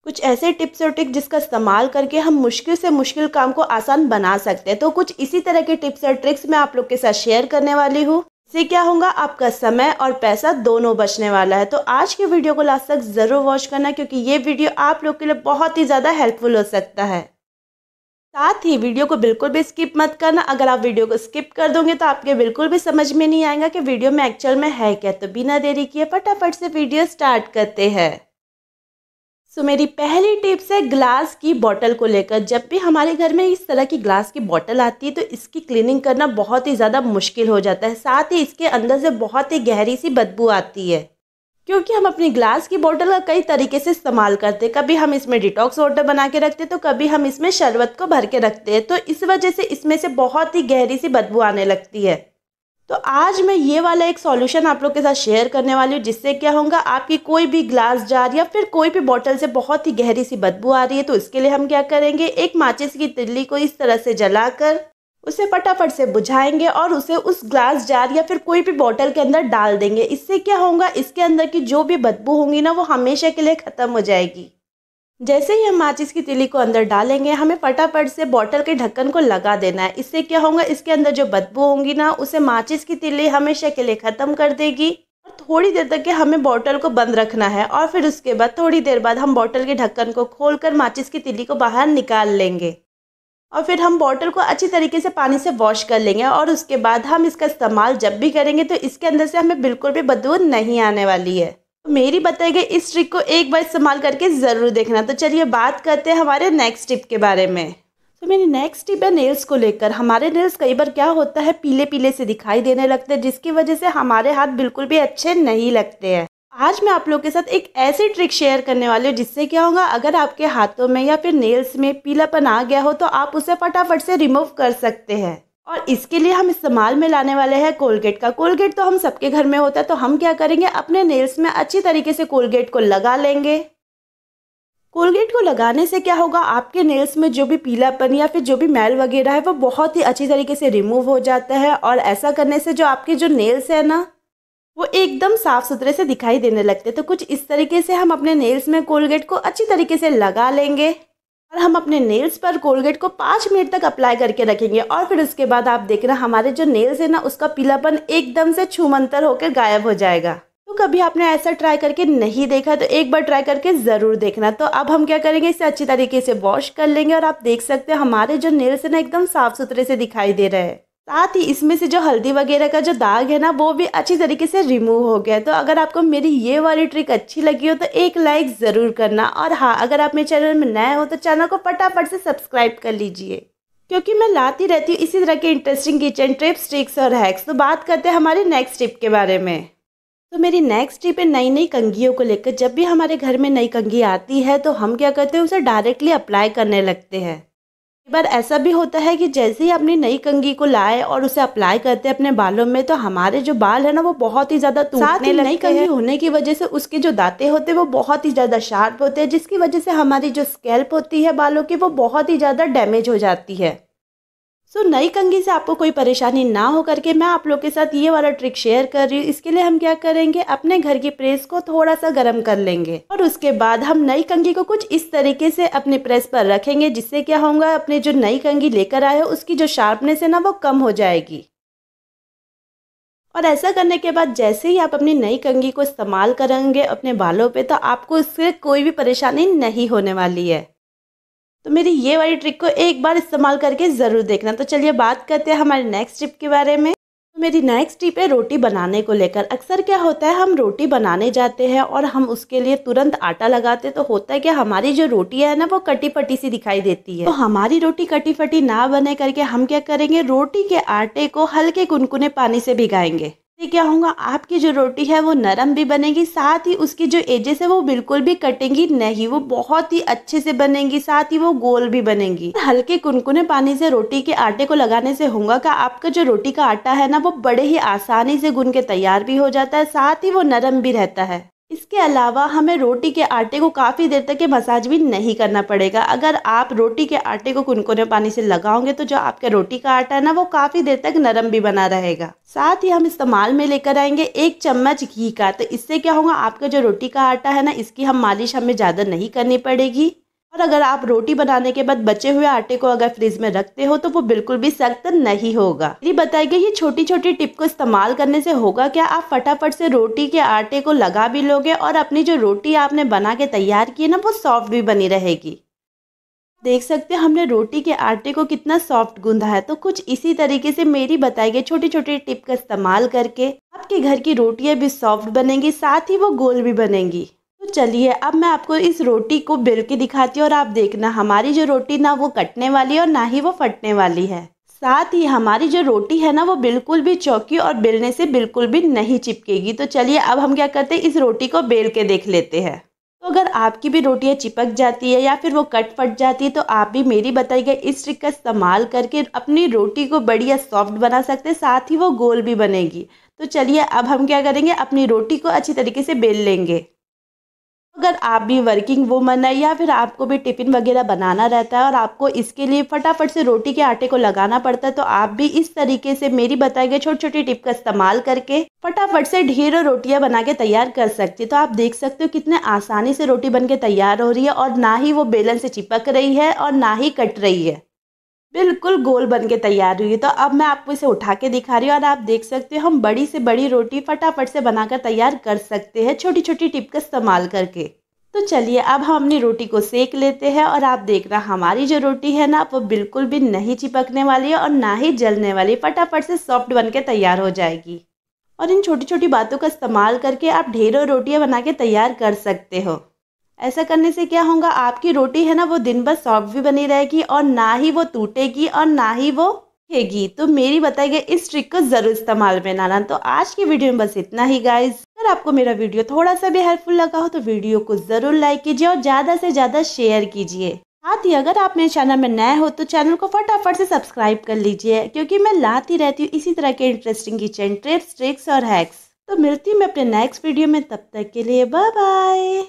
कुछ ऐसे टिप्स और ट्रिक जिसका इस्तेमाल करके हम मुश्किल से मुश्किल काम को आसान बना सकते हैं। तो कुछ इसी तरह के टिप्स और ट्रिक्स मैं आप लोग के साथ शेयर करने वाली हूँ। इससे क्या होगा, आपका समय और पैसा दोनों बचने वाला है। तो आज के वीडियो को लास्ट तक ज़रूर वॉच करना, क्योंकि ये वीडियो आप लोग के लिए बहुत ही ज़्यादा हेल्पफुल हो सकता है। साथ ही वीडियो को बिल्कुल भी स्किप मत करना। अगर आप वीडियो को स्किप कर दोगे तो आपके बिल्कुल भी समझ में नहीं आएगा कि वीडियो में एक्चुअल में है क्या। तो बिना देरी किए फटाफट से वीडियो स्टार्ट करते हैं। मेरी पहली टिप्स है ग्लास की बोतल को लेकर। जब भी हमारे घर में इस तरह की ग्लास की बोतल आती है तो इसकी क्लीनिंग करना बहुत ही ज़्यादा मुश्किल हो जाता है। साथ ही इसके अंदर से बहुत ही गहरी सी बदबू आती है, क्योंकि हम अपनी ग्लास की बोतल का कई तरीके से इस्तेमाल करते हैं। कभी हम इसमें डिटॉक्स वाटर बना के रखते हैं, तो कभी हम इसमें शरबत को भर के रखते हैं। तो इस वजह से इसमें से बहुत ही गहरी सी बदबू आने लगती है। तो आज मैं ये वाला एक सॉल्यूशन आप लोग के साथ शेयर करने वाली हूँ, जिससे क्या होगा, आपकी कोई भी ग्लास जार या फिर कोई भी बोतल से बहुत ही गहरी सी बदबू आ रही है तो इसके लिए हम क्या करेंगे, एक माचिस की तिल्ली को इस तरह से जलाकर उसे फटाफट से बुझाएंगे और उसे उस ग्लास जार या फिर कोई भी बोतल के अंदर डाल देंगे। इससे क्या होगा, इसके अंदर की जो भी बदबू होंगी ना वो हमेशा के लिए ख़त्म हो जाएगी। जैसे ही हम माचिस की तिल्ली को अंदर डालेंगे, हमें फटाफट से बोतल के ढक्कन को लगा देना है। इससे क्या होगा, इसके अंदर जो बदबू होंगी ना उसे माचिस की तिल्ली हमेशा के लिए ख़त्म कर देगी। और थोड़ी देर तक के हमें बोतल को बंद रखना है और फिर उसके बाद थोड़ी देर बाद हम बोतल के ढक्कन को खोलकर माचिस की तिल्ली को बाहर निकाल लेंगे। और फिर हम बोतल को अच्छी तरीके से पानी से वॉश कर लेंगे और उसके बाद हम इसका इस्तेमाल जब भी करेंगे तो इसके अंदर से हमें बिल्कुल भी बदबू नहीं आने वाली है। मेरी बताई गई इस ट्रिक को एक बार इस्तेमाल करके ज़रूर देखना। तो चलिए बात करते हैं हमारे नेक्स्ट टिप के बारे में। तो मेरी नेक्स्ट टिप है नेल्स को लेकर। हमारे नेल्स कई बार क्या होता है, पीले पीले से दिखाई देने लगते हैं, जिसकी वजह से हमारे हाथ बिल्कुल भी अच्छे नहीं लगते हैं। आज मैं आप लोगों के साथ एक ऐसी ट्रिक शेयर करने वाली हूँ जिससे क्या होगा, अगर आपके हाथों में या फिर नेल्स में पीलापन आ गया हो तो आप उसे फटाफट से रिमूव कर सकते हैं। और इसके लिए हम इस्तेमाल में लाने वाले हैं कोलगेट का। कोलगेट तो हम सबके घर में होता है, तो हम क्या करेंगे, अपने नेल्स में अच्छी तरीके से कोलगेट को लगा लेंगे। कोलगेट को लगाने से क्या होगा, आपके नेल्स में जो भी पीलापन या फिर जो भी मैल वगैरह है वो बहुत ही अच्छी तरीके से रिमूव हो जाता है। और ऐसा करने से जो आपके जो नेल्स है ना वो एकदम साफ सुथरे से दिखाई देने लगते हैं। तो कुछ इस तरीके से हम अपने नेल्स में कोलगेट को अच्छी तरीके से लगा लेंगे और हम अपने नेल्स पर कोलगेट को 5 मिनट तक अप्लाई करके रखेंगे। और फिर उसके बाद आप देखना हमारे जो नेल्स है ना उसका पीलापन एकदम से छूमंतर होकर गायब हो जाएगा। तो कभी आपने ऐसा ट्राई करके नहीं देखा तो एक बार ट्राई करके ज़रूर देखना। तो अब हम क्या करेंगे, इसे अच्छी तरीके से वॉश कर लेंगे और आप देख सकते हैं हमारे जो नेल्स है ना एकदम साफ सुथरे से दिखाई दे रहे हैं। साथ ही इसमें से जो हल्दी वगैरह का जो दाग है ना वो भी अच्छी तरीके से रिमूव हो गया है। तो अगर आपको मेरी ये वाली ट्रिक अच्छी लगी हो तो एक लाइक ज़रूर करना। और हाँ, अगर आप मेरे चैनल में नए हो तो चैनल को फटाफट से सब्सक्राइब कर लीजिए, क्योंकि मैं लाती रहती हूँ इसी तरह के इंटरेस्टिंग किचन टिप्स, ट्रिक्स और हैक्स। तो बात करते हैं हमारी नेक्स्ट टिप के बारे में। तो मेरी नेक्स्ट टिप है नई नई कंघियों को लेकर। जब भी हमारे घर में नई कंघी आती है तो हम क्या करते हैं, उसे डायरेक्टली अप्लाई करने लगते हैं। कई बार ऐसा भी होता है कि जैसे ही अपनी नई कंघी को लाए और उसे अप्लाई करते हैं अपने बालों में, तो हमारे जो बाल है ना वो बहुत ही ज़्यादा टूटने लगते हैं। नई कंघी होने की वजह से उसके जो दांते होते हैं वो बहुत ही ज़्यादा शार्प होते हैं, जिसकी वजह से हमारी जो स्कैल्प होती है बालों की वो बहुत ही ज़्यादा डैमेज हो जाती है। नई कंघी से आपको कोई परेशानी ना हो करके मैं आप लोग के साथ ये वाला ट्रिक शेयर कर रही हूँ। इसके लिए हम क्या करेंगे, अपने घर की प्रेस को थोड़ा सा गर्म कर लेंगे और उसके बाद हम नई कंघी को कुछ इस तरीके से अपने प्रेस पर रखेंगे, जिससे क्या होगा, अपने जो नई कंघी लेकर आए हो उसकी जो शार्पनेस है ना वो कम हो जाएगी। और ऐसा करने के बाद जैसे ही आप अपनी नई कंघी को इस्तेमाल करेंगे अपने बालों पे, तो आपको इससे कोई भी परेशानी नहीं होने वाली है। तो मेरी ये वाली ट्रिक को एक बार इस्तेमाल करके ज़रूर देखना। तो चलिए बात करते हैं हमारे नेक्स्ट टिप के बारे में। तो मेरी नेक्स्ट टिप है रोटी बनाने को लेकर। अक्सर क्या होता है, हम रोटी बनाने जाते हैं और हम उसके लिए तुरंत आटा लगाते हैं, तो होता है कि हमारी जो रोटी है ना वो कटी फटी सी दिखाई देती है। तो हमारी रोटी कटी फटी ना बने करके हम क्या करेंगे, रोटी के आटे को हल्के कुनकुने पानी से भिगाएंगे। इससे क्या होगा, आपकी जो रोटी है वो नरम भी बनेगी, साथ ही उसकी जो एजेस है वो बिल्कुल भी कटेंगी नहीं, वो बहुत ही अच्छे से बनेंगी, साथ ही वो गोल भी बनेंगी। हल्के कुनकुने पानी से रोटी के आटे को लगाने से होगा कि आपका जो रोटी का आटा है ना वो बड़े ही आसानी से गूंद के तैयार भी हो जाता है, साथ ही वो नरम भी रहता है। इसके अलावा हमें रोटी के आटे को काफ़ी देर तक के मसाज भी नहीं करना पड़ेगा। अगर आप रोटी के आटे को कुनकुने पानी से लगाओगे तो जो आपका रोटी का आटा है ना, वो काफ़ी देर तक नरम भी बना रहेगा। साथ ही हम इस्तेमाल में लेकर आएंगे 1 चम्मच घी का। तो इससे क्या होगा, आपका जो रोटी का आटा है ना, इसकी हम मालिश हमें ज़्यादा नहीं करनी पड़ेगी। और अगर आप रोटी बनाने के बाद बचे हुए आटे को अगर फ्रिज में रखते हो तो वो बिल्कुल भी सख्त नहीं होगा। मेरी बताई गई ये छोटी छोटी टिप को इस्तेमाल करने से होगा क्या, आप फटाफट से रोटी के आटे को लगा भी लोगे और अपनी जो रोटी आपने बना के तैयार की है ना, वो सॉफ्ट भी बनी रहेगी। देख सकते हैं हमने रोटी के आटे को कितना सॉफ्ट गूंधा है। तो कुछ इसी तरीके से मेरी बताई गई छोटी छोटी टिप का इस्तेमाल करके आपके घर की रोटियां भी सॉफ्ट बनेंगी, साथ ही वो गोल भी बनेंगी। तो चलिए अब मैं आपको इस रोटी को बेल के दिखाती हूँ और आप देखना हमारी जो रोटी ना वो कटने वाली है और ना ही वो फटने वाली है। साथ ही हमारी जो रोटी है ना, वो बिल्कुल भी चौकी और बेलने से बिल्कुल भी नहीं चिपकेगी। तो चलिए अब हम क्या करते हैं, इस रोटी को बेल के देख लेते हैं। तो अगर आपकी भी रोटियां चिपक जाती है या फिर वो कट फट जाती है तो आप भी मेरी बताई गई इस ट्रिक का इस्तेमाल करके अपनी रोटी को बढ़िया सॉफ्ट बना सकते हैं, साथ ही वो गोल भी बनेगी। तो चलिए अब हम क्या करेंगे, अपनी रोटी को अच्छी तरीके से बेल लेंगे। अगर आप भी वर्किंग वूमन है या फिर आपको भी टिफ़िन वगैरह बनाना रहता है और आपको इसके लिए फटाफट से रोटी के आटे को लगाना पड़ता है, तो आप भी इस तरीके से मेरी बताई गई छोटी छोटी टिप का इस्तेमाल करके फटाफट से ढेरों रोटियां बना के तैयार कर सकते हो। तो आप देख सकते हो कितने आसानी से रोटी बन के तैयार हो रही है और ना ही वो बेलन से चिपक रही है और ना ही कट रही है, बिल्कुल गोल बन के तैयार हुई है। तो अब मैं आपको इसे उठा के दिखा रही हूँ और आप देख सकते हो हम बड़ी से बड़ी रोटी फटाफट से बनाकर तैयार कर सकते हैं छोटी छोटी टिप का इस्तेमाल करके। तो चलिए अब हम अपनी रोटी को सेक लेते हैं और आप देखना हमारी जो रोटी है ना, वो बिल्कुल भी नहीं चिपकने वाली है और ना ही जलने वाली, फटाफट से सॉफ्ट बन के तैयार हो जाएगी। और इन छोटी छोटी बातों का इस्तेमाल करके आप ढेरों रोटियां बना के तैयार कर सकते हो। ऐसा करने से क्या होगा, आपकी रोटी है ना, वो दिन भर सॉफ्ट भी बनी रहेगी और ना ही वो टूटेगी और ना ही वो फेंगी। तो मेरी बताई गई इस ट्रिक को जरूर इस्तेमाल में लाना। तो आज की वीडियो में बस इतना ही गाइज। अगर आपको मेरा वीडियो थोड़ा सा भी हेल्पफुल लगा हो तो वीडियो को जरूर लाइक कीजिए और ज़्यादा से ज़्यादा शेयर कीजिए। साथ ही अगर आप मेरे चैनल में नए हो तो चैनल को फटाफट से सब्सक्राइब कर लीजिए, क्योंकि मैं लाती रहती हूँ इसी तरह के इंटरेस्टिंग किचन टिप्स, ट्रिक्स और हैक्स। तो मिलती हूँ मैं अपने नेक्स्ट वीडियो में, तब तक के लिए बाय बाय।